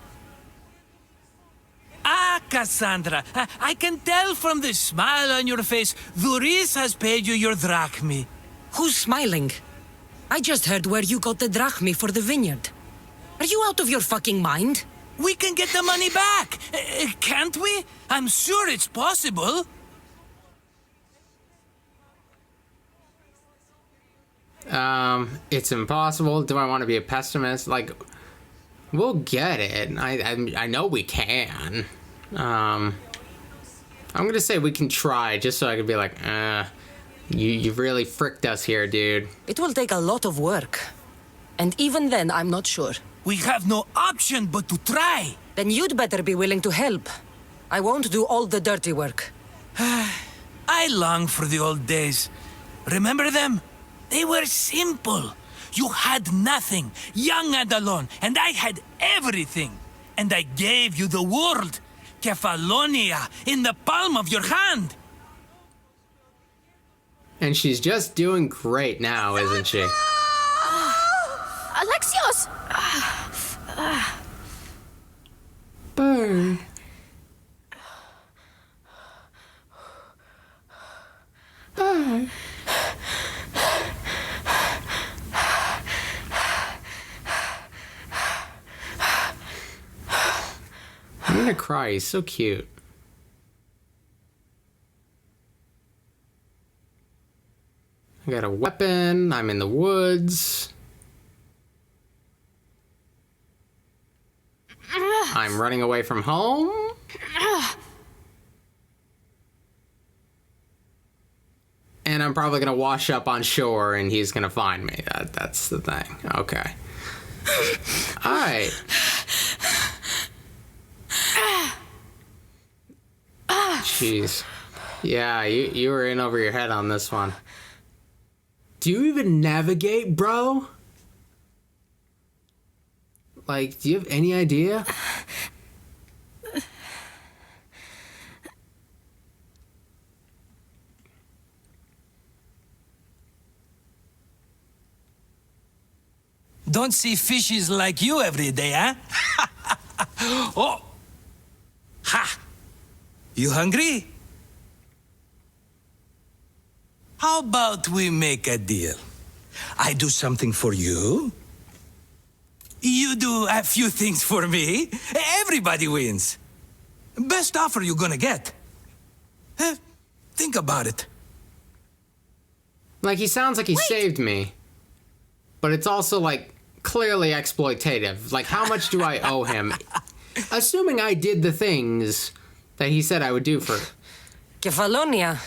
Ah, Cassandra, I can tell from the smile on your face, Duris has paid you your drachmi. Who's smiling? I just heard where you got the drachmi for the vineyard. Are you out of your fucking mind? We can get the money back, can't we? I'm sure it's possible. It's impossible. Do I want to be a pessimist? Like, we'll get it. I know we can. I'm gonna say we can try, just so I can be like, you really fricked us here, dude. It will take a lot of work. And even then, I'm not sure. We have no option but to try. Then you'd better be willing to help. I won't do all the dirty work. I long for the old days. Remember them? They were simple. You had nothing, young and alone, and I had everything. And I gave you the world, Kefalonia, in the palm of your hand. And she's just doing great now, isn't she? Alexios! Burn. Burn. I'm gonna cry. He's so cute. I got a weapon. I'm in the woods. I'm running away from home. And I'm probably gonna wash up on shore and he's gonna find me. That's the thing. Okay. Alright. Jeez. Yeah, you were in over your head on this one. Do you even navigate, bro? Like, do you have any idea? Don't see fishes like you every day, huh? Oh! Ha! You hungry? How about we make a deal? I do something for you. You do a few things for me. Everybody wins. Best offer you're gonna get. Think about it. Like, he sounds like he saved me. But it's also, like, clearly exploitative. Like, how much do I owe him? Assuming I did the things that he said I would do for Kefalonia.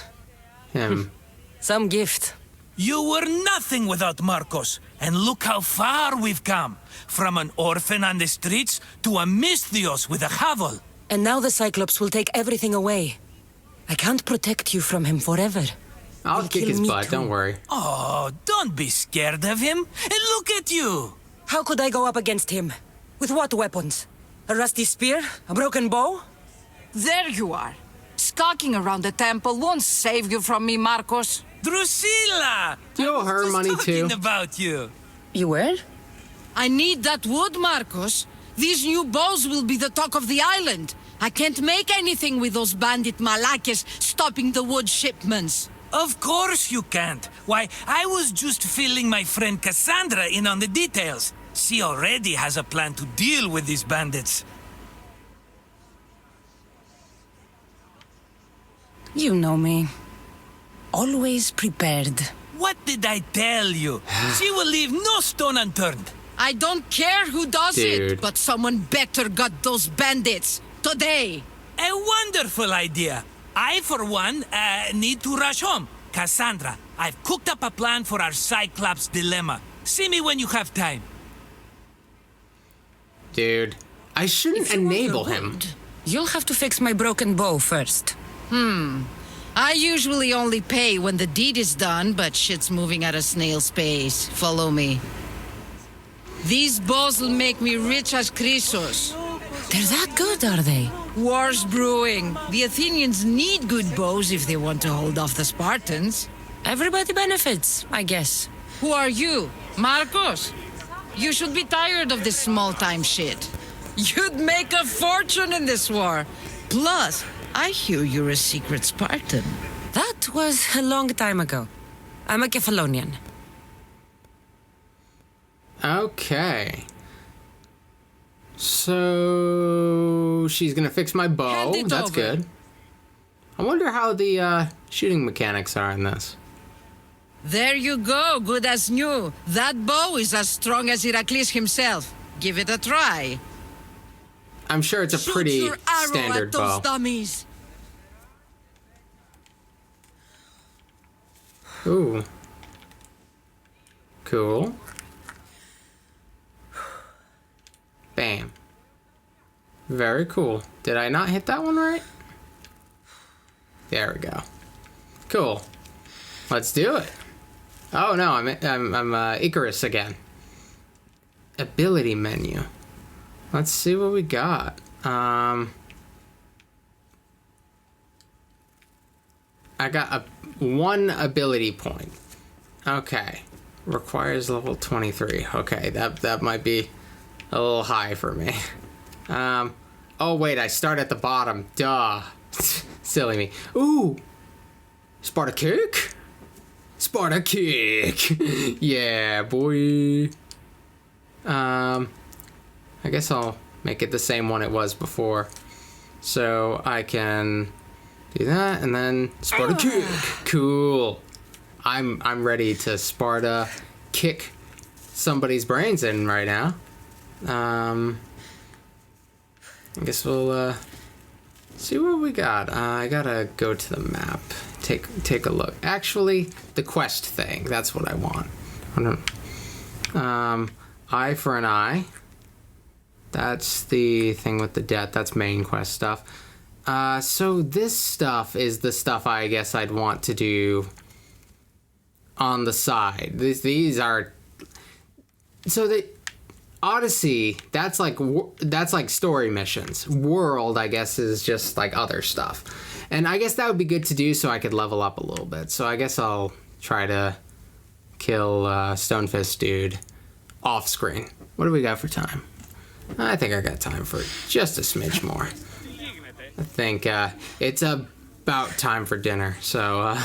him. Some gift. You were nothing without Marcos, and look how far we've come. From an orphan on the streets to a Mistios with a hovel. And now the Cyclops will take everything away. I can't protect you from him forever. I'll kick his butt, don't worry. Oh, don't be scared of him. And look at you. How could I go up against him? With what weapons? A rusty spear? A broken bow? There you are. Skulking around the temple won't save you from me, Marcos. Drusilla! Do you owe her money too? Talking about you. You were? I need that wood, Marcos. These new bows will be the talk of the island. I can't make anything with those bandit malakes stopping the wood shipments. Of course you can't. Why, I was just filling my friend Cassandra in on the details. She already has a plan to deal with these bandits. You know me. Always prepared. What did I tell you? She will leave no stone unturned. I don't care who does Dude. it, but someone better got those bandits. Today. A wonderful idea. I, for one, need to rush home. Cassandra, I've cooked up a plan for our Cyclops dilemma. See me when you have time. Dude, I shouldn't enable him. You'll have to fix my broken bow first. I usually only pay when the deed is done, but shit's moving at a snail's pace. Follow me. These bows will make me rich as Chrysos. They're that good, are they? War's brewing. The Athenians need good bows if they want to hold off the Spartans. Everybody benefits, I guess. Who are you? Marcos? You should be tired of this small-time shit. You'd make a fortune in this war. Plus, I hear you're a secret Spartan. That was a long time ago. I'm a Kephalonian. Okay. So she's gonna fix my bow. Hand it That's over. good. I wonder how the shooting mechanics are in this. There you go, good as new. That bow is as strong as Heracles himself. Give it a try. I'm sure it's a Shoot pretty your arrow standard at those bow. dummies. Ooh. Cool. Bam. Very cool. Did I not hit that one right? There we go. Cool. Let's do it. Oh no, I'm Icarus again. Ability menu. Let's see what we got. I got one ability point. Okay. Requires level 23. Okay, that might be a little high for me. Oh wait, I start at the bottom. Duh. Silly me. Ooh. Sparta kick? Sparta kick. Yeah, boy. I guess I'll make it the same one it was before. So I can do that and then Sparta kick. Cool. I'm ready to Sparta kick somebody's brains in right now. I guess we'll see what we got. I gotta go to the map. Take a look. Actually, the quest thing. That's what I want. Eye for an eye. That's the thing with the debt. That's main quest stuff. So this stuff is the stuff I guess I'd want to do on the side. These are... So the Odyssey, that's like story missions. World, I guess, is just like other stuff. And I guess that would be good to do so I could level up a little bit. So I guess I'll try to kill Stonefist dude off screen. What do we got for time? I think I got time for just a smidge more. I think it's about time for dinner. So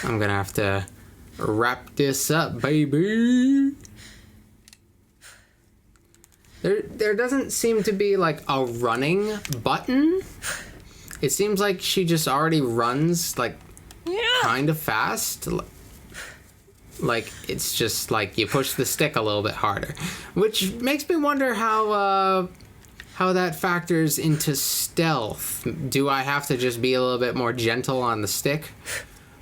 I'm gonna have to wrap this up, baby. There doesn't seem to be like a running button. It seems like she just already runs like kind of fast. Like it's just like you push the stick a little bit harder, which makes me wonder how that factors into stealth. Do I have to just be a little bit more gentle on the stick,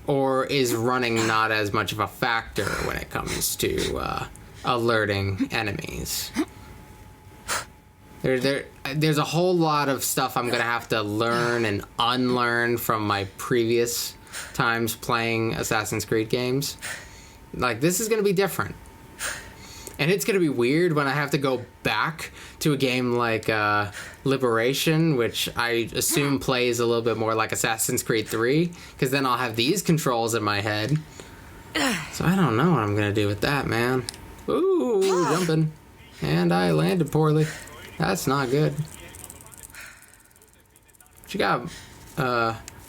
or is running not as much of a factor when it comes to alerting enemies? There's a whole lot of stuff I'm gonna have to learn and unlearn from my previous times playing Assassin's Creed games. Like, this is gonna be different. And it's gonna be weird when I have to go back to a game like Liberation, which I assume plays a little bit more like Assassin's Creed 3, because then I'll have these controls in my head. So I don't know what I'm gonna do with that, man. Ooh, jumping. And I landed poorly. That's not good. What you got,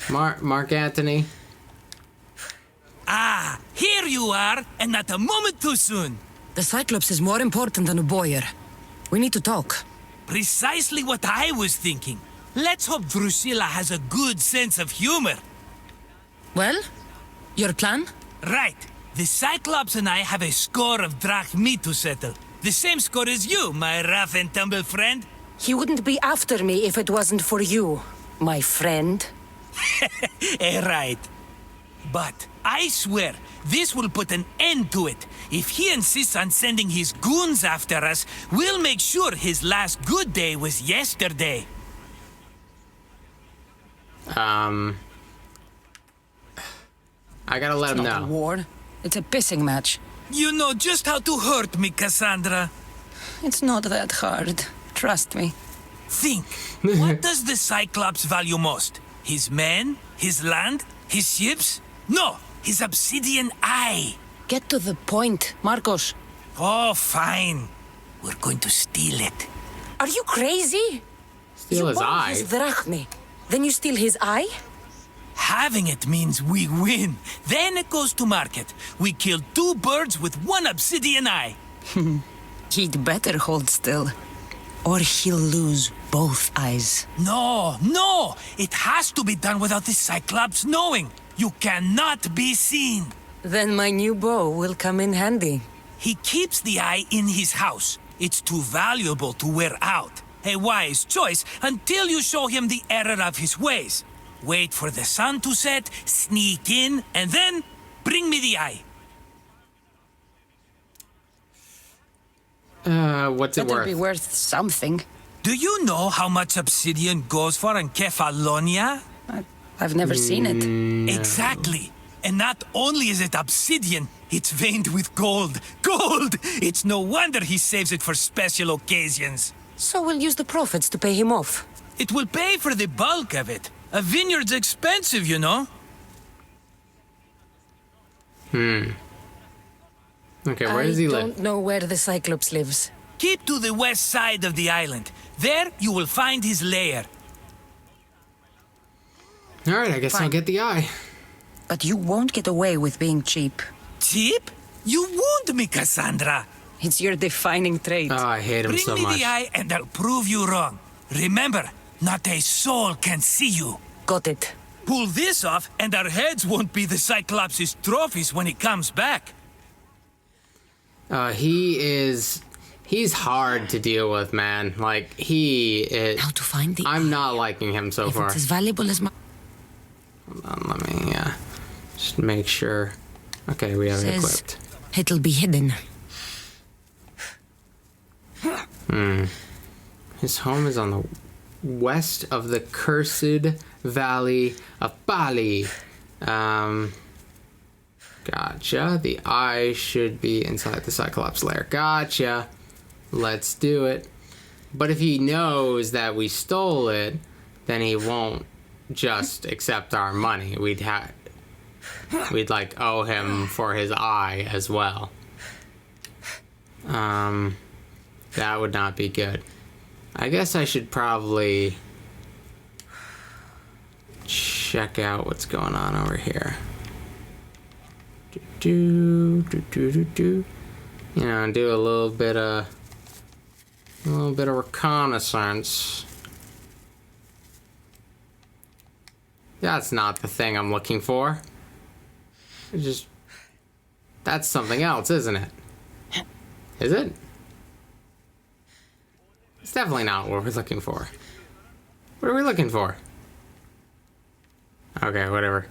Mark Anthony? you are, and not a moment too soon. The Cyclops is more important than a boyer. We need to talk. Precisely what I was thinking. Let's hope Drusilla has a good sense of humor. Well, your plan? Right. The Cyclops and I have a score of drachmi to settle. The same score as you, my rough and tumble friend. He wouldn't be after me if it wasn't for you, my friend. Right. But I swear, this will put an end to it. If he insists on sending his goons after us, we'll make sure his last good day was yesterday. I gotta let him know. A war. It's a pissing match. You know just how to hurt me, Cassandra. It's not that hard. Trust me. Think. What does the Cyclops value most? His men? His land? His ships? No, his obsidian eye. Get to the point, Marcos. Oh, fine. We're going to steal it. Are you crazy? Steal his eye? His drachmi. Then you steal his eye? Having it means we win. Then it goes to market. We kill 2 birds with 1 obsidian eye. He'd better hold still. Or he'll lose both eyes. No! It has to be done without the Cyclops knowing. You cannot be seen. Then my new bow will come in handy. He keeps the eye in his house. It's too valuable to wear out. A wise choice until you show him the error of his ways. Wait for the sun to set, sneak in, and then bring me the eye. What's it Better worth? be worth something. Do you know how much obsidian goes for in Kefalonia? I've never seen it. No. Exactly. And not only is it obsidian, it's veined with gold. Gold! It's no wonder he saves it for special occasions. So we'll use the profits to pay him off. It will pay for the bulk of it. A vineyard's expensive, you know. Okay, where does he I live? don't know where the Cyclops lives. Keep to the west side of the island. There you will find his lair. Alright, I guess I'll get the eye. But you won't get away with being cheap. Cheap? You wound me, Cassandra. It's your defining trait. Oh, I hate him Bring so me much. the eye and I'll prove you wrong. Remember, not a soul can see you. Got it. Pull this off and our heads won't be the Cyclops' trophies when he comes back. He's hard to deal with, man. Like, he is... How to find the I'm not liking him so if far. it's as valuable as my... Hold on, let me, just make sure. Okay, we have it Says equipped. it'll be hidden. His home is on the west of the cursed valley of Bali. Gotcha. The eye should be inside the Cyclops lair. Gotcha. Let's do it. But if he knows that we stole it, then he won't just accept our money. We'd like owe him for his eye as well. That would not be good. I guess I should probably check out what's going on over here. You know, do a little bit of reconnaissance. That's not the thing I'm looking for. That's something else, isn't it? Is it? It's definitely not what we're looking for. What are we looking for? Okay, whatever.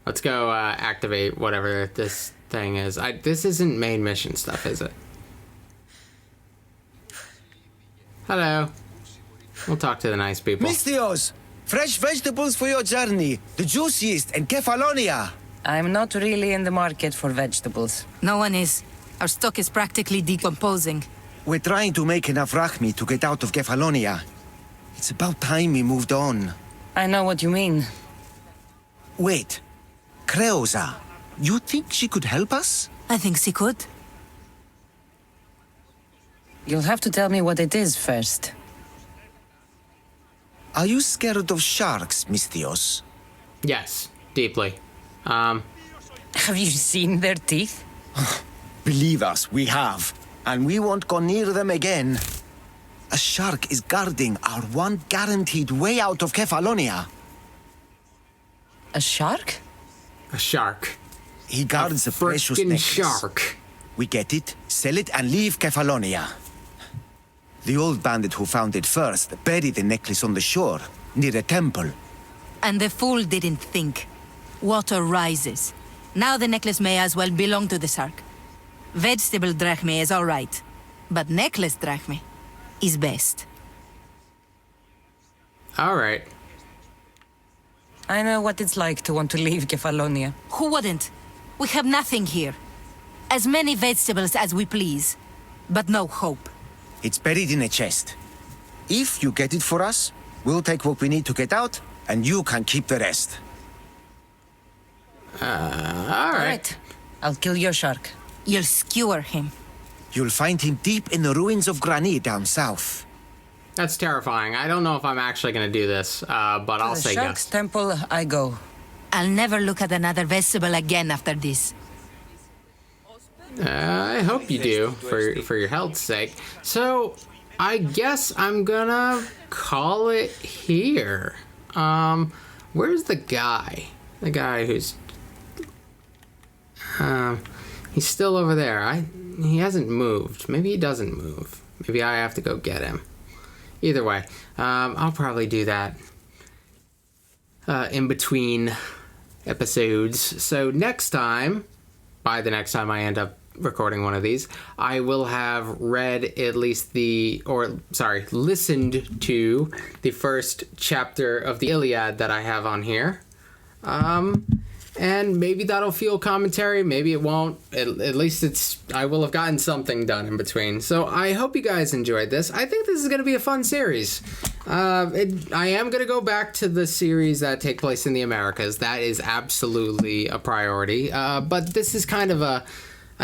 Let's go activate whatever this thing is. This isn't main mission stuff, is it? Hello. We'll talk to the nice people. Mistios, fresh vegetables for your journey. The juiciest in Kefalonia. I'm not really in the market for vegetables. No one is. Our stock is practically decomposing. We're trying to make enough rachmi to get out of Kefalonia. It's about time we moved on. I know what you mean. Wait. Creosa, you think she could help us? I think she could. You'll have to tell me what it is first. Are you scared of sharks, Mistios? Yes. deeply. Have you seen their teeth? Believe us, we have. And we won't go near them again. A shark is guarding our one guaranteed way out of Kefalonia. A shark? A shark. He guards a precious frickin' necklace. shark. We get it, sell it, and leave Kefalonia. The old bandit who found it first buried the necklace on the shore, near a temple. And the fool didn't think. Water rises. Now the necklace may as well belong to the shark. Vegetable drachme is all right, but necklace drachme is best. All right. I know what it's like to want to leave Kefalonia. Who wouldn't? We have nothing here. As many vegetables as we please, but no hope. It's buried in a chest. If you get it for us, we'll take what we need to get out, and you can keep the rest. All right. I'll kill your shark. You'll skewer him. You'll find him deep in the ruins of Granit down south. That's terrifying. I don't know if I'm actually going to do this, but I'll say Shark's yes. temple, I go. I'll never look at another vegetable again after this. I hope you do, for your health's sake. So, I guess I'm gonna call it here. Where's the guy? The guy who's... he's still over there. He hasn't moved. Maybe he doesn't move. Maybe I have to go get him. Either way, I'll probably do that in between episodes. So next time, by the next time I end up recording one of these, I will have read at least listened to the first chapter of the Iliad that I have on here. And maybe that'll feel commentary, maybe it won't. At least I will have gotten something done in between. So I hope you guys enjoyed this. I think this is going to be a fun series. I am going to go back to the series that take place in the Americas. That is absolutely a priority. But this is kind of a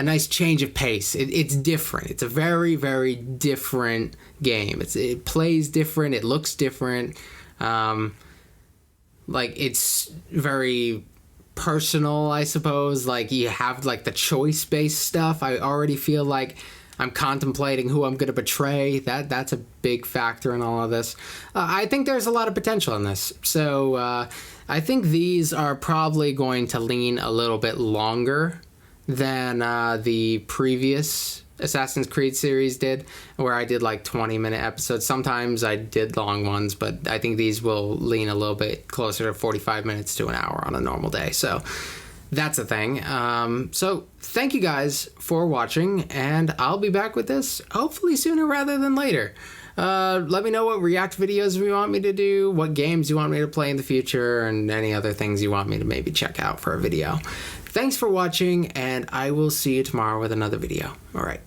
nice change of pace. It's different. It's a very, very different game. It plays different. It looks different. It's very personal, I suppose. Like, you have like the choice-based stuff. I already feel like I'm contemplating who I'm going to betray. That's a big factor in all of this. I think there's a lot of potential in this. So I think these are probably going to lean a little bit longer than the previous Assassin's Creed series did, where I did like 20-minute episodes. Sometimes I did long ones, but I think these will lean a little bit closer to 45 minutes to an hour on a normal day. So that's a thing. So thank you guys for watching, and I'll be back with this hopefully sooner rather than later. Let me know what react videos you want me to do, what games you want me to play in the future, and any other things you want me to maybe check out for a video. Thanks for watching, and I will see you tomorrow with another video. All right.